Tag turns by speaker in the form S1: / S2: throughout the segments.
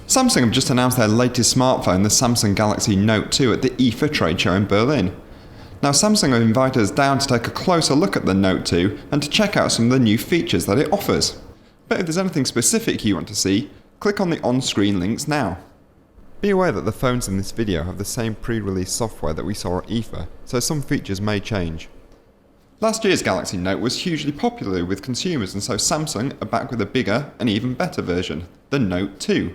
S1: Samsung have just announced their latest smartphone, the Samsung Galaxy Note 2, at the IFA trade show in Berlin. Now, Samsung have invited us down to take a closer look at the Note 2 and to check out some of the new features that it offers. But if there's anything specific you want to see, click on the on-screen links now. Be aware that the phones in this video have the same pre-release software that we saw at IFA, so some features may change. Last year's Galaxy Note was hugely popular with consumers, and so Samsung are back with a bigger and even better version, the Note 2.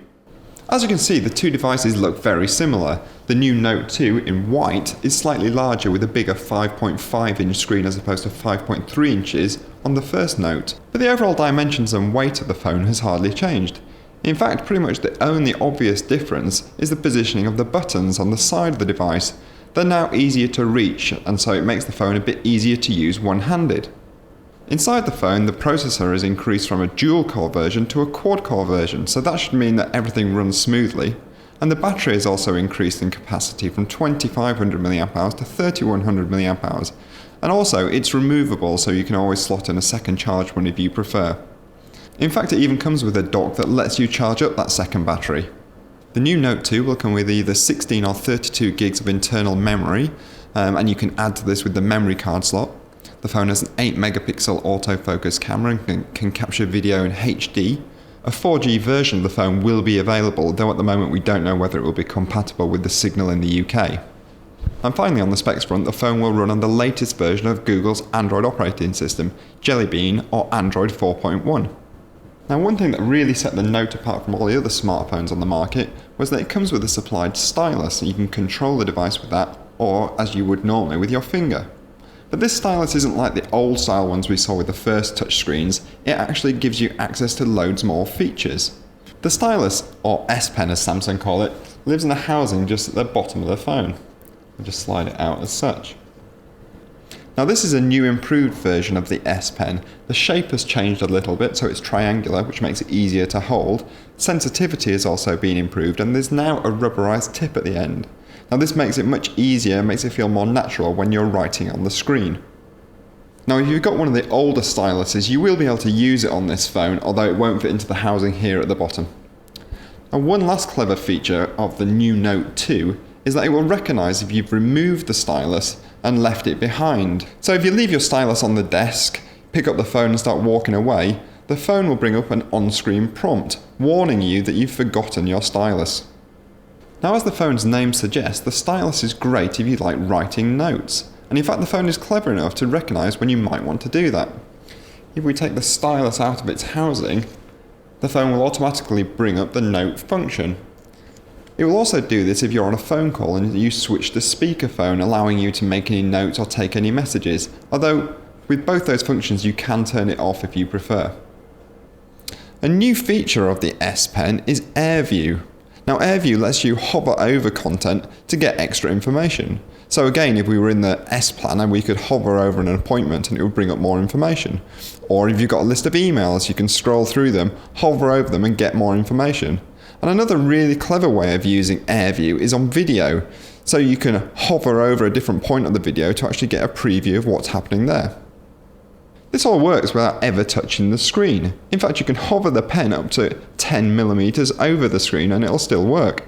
S1: As you can see, the two devices look very similar. The new Note 2 in white is slightly larger with a bigger 5.5-inch screen as opposed to 5.3 inches on the first Note, but the overall dimensions and weight of the phone has hardly changed. In fact, pretty much the only obvious difference is the positioning of the buttons on the side of the device. They're now easier to reach, and so it makes the phone a bit easier to use one-handed. Inside the phone, the processor is increased from a dual-core version to a quad-core version, so that should mean that everything runs smoothly. And the battery is also increased in capacity from 2500 mAh to 3100 mAh. And also, it's removable, so you can always slot in a second charge whenever you prefer. In fact, it even comes with a dock that lets you charge up that second battery. The new Note 2 will come with either 16 or 32 gigs of internal memory, and you can add to this with the memory card slot. The phone has an 8 megapixel autofocus camera and can capture video in HD. A 4G version of the phone will be available, though at the moment we don't know whether it will be compatible with the signal in the UK. And finally, on the specs front, the phone will run on the latest version of Google's Android operating system, Jelly Bean or Android 4.1. Now, one thing that really set the Note apart from all the other smartphones on the market was that it comes with a supplied stylus, and you can control the device with that, or as you would normally with your finger. But this stylus isn't like the old style ones we saw with the first touchscreens. It actually gives you access to loads more features. The stylus, or S Pen as Samsung call it, lives in a housing just at the bottom of the phone. I'll just slide it out as such. Now, this is a new improved version of the S Pen. The shape has changed a little bit, so it's triangular, which makes it easier to hold. Sensitivity has also been improved, and there's now a rubberized tip at the end. Now, this makes it much easier, makes it feel more natural when you're writing on the screen. Now, if you've got one of the older styluses, you will be able to use it on this phone, although it won't fit into the housing here at the bottom. Now, one last clever feature of the new Note 2 is that it will recognise if you've removed the stylus and left it behind. So if you leave your stylus on the desk, pick up the phone and start walking away, the phone will bring up an on-screen prompt warning you that you've forgotten your stylus. Now, as the phone's name suggests, the stylus is great if you like writing notes, and in fact the phone is clever enough to recognise when you might want to do that. If we take the stylus out of its housing, the phone will automatically bring up the note function. It will also do this if you're on a phone call and you switch to speakerphone, allowing you to make any notes or take any messages, although with both those functions you can turn it off if you prefer. A new feature of the S Pen is AirView. Now, AirView lets you hover over content to get extra information. So again, if we were in the S Planner, we could hover over an appointment and it would bring up more information. Or if you've got a list of emails, you can scroll through them, hover over them and get more information. And another really clever way of using AirView is on video. So you can hover over a different point of the video to actually get a preview of what's happening there. This all works without ever touching the screen. In fact, you can hover the pen up to 10mm over the screen and it'll still work.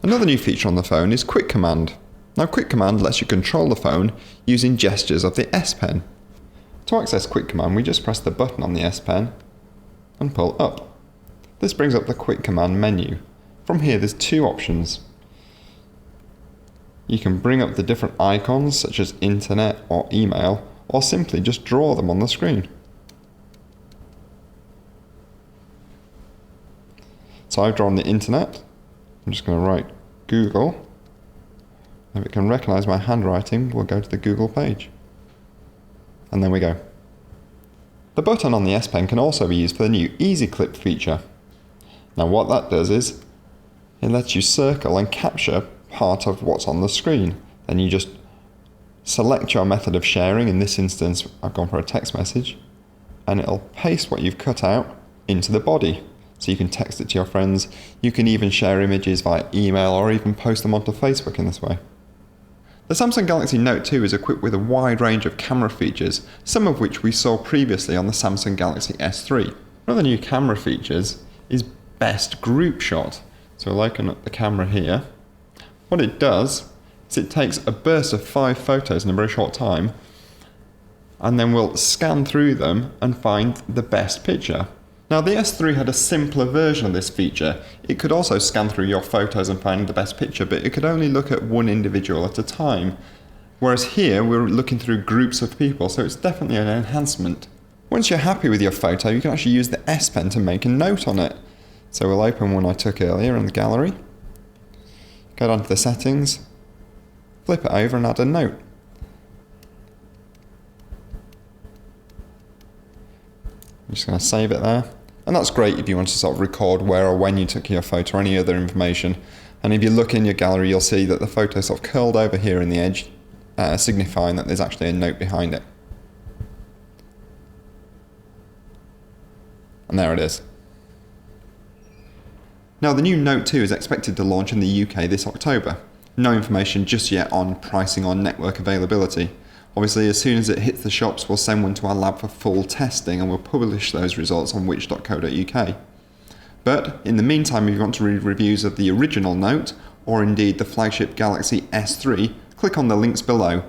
S1: Another new feature on the phone is Quick Command. Now, Quick Command lets you control the phone using gestures of the S Pen. To access Quick Command, we just press the button on the S Pen and pull up. This brings up the Quick Command menu. From here, there's two options. You can bring up the different icons such as internet or email, or simply just draw them on the screen. So I've drawn the internet. I'm just going to write Google. If it can recognise my handwriting, we'll go to the Google page. And there we go. The button on the S Pen can also be used for the new Easy Clip feature. Now, what that does is it lets you circle and capture part of what's on the screen. Then you just select your method of sharing. In this instance, I've gone for a text message, and it'll paste what you've cut out into the body. So you can text it to your friends. You can even share images via email or even post them onto Facebook in this way. The Samsung Galaxy Note 2 is equipped with a wide range of camera features, some of which we saw previously on the Samsung Galaxy S3. One of the new camera features is best group shot. So we'll open up the camera here. What it does is it takes a burst of 5 photos in a very short time, and then we'll scan through them and find the best picture. Now the S3 had a simpler version of this feature. It could also scan through your photos and find the best picture, but it could only look at one individual at a time. Whereas here we're looking through groups of people, so it's definitely an enhancement. Once you're happy with your photo, you can actually use the S Pen to make a note on it. So we'll open one I took earlier in the gallery, go down to the settings, flip it over and add a note. I'm just going to save it there. And that's great if you want to sort of record where or when you took your photo or any other information. And if you look in your gallery, you'll see that the photo sort of curled over here in the edge, signifying that there's actually a note behind it. And there it is. Now the new Note 2 is expected to launch in the UK this October. No information just yet on pricing or network availability. Obviously, as soon as it hits the shops, we'll send one to our lab for full testing and we'll publish those results on which.co.uk. But in the meantime, if you want to read reviews of the original Note, or indeed the flagship Galaxy S3, click on the links below.